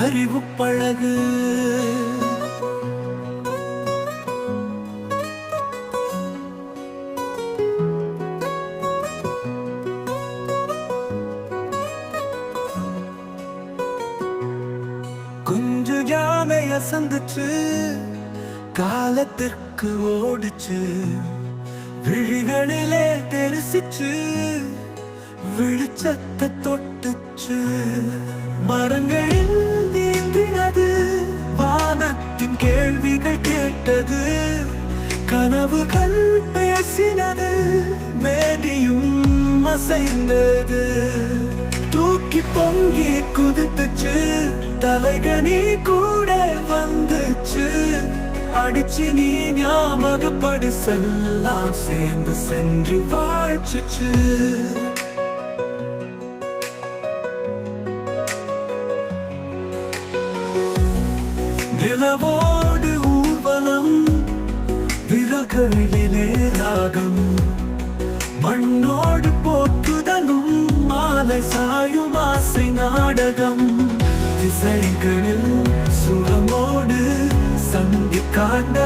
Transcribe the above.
அறிவு பழகு. குஞ்சு யானை அசந்துச்சு, காலத்திற்கு ஓடுச்சு, விழிகளிலே தெரிசிச்சு, வெளிச்சத்தை தொட்டுச்சு. மரங்களில் நீந்தினது, வானத்தின் கேள்விகள் கேட்டது, கனவுகள் பேசினது, மேனியும் அசைந்தது. தூக்கி பொங்கி குதித்துச்சு, தலைகனி கூட வந்துச்சு. அடிச்சு நீ ஞாபகப்படு, செல்லாம் சேர்ந்து சென்று வாழ்ச்சுச்சு. நிலவோடு ஊர்வலம், விரல்களிலே ராகம், மண்ணோடு போக்குதலும், மாலை சாயும் ஆசை நாடகம். திசைகளில் சுரமோடு சங்கி காண்ட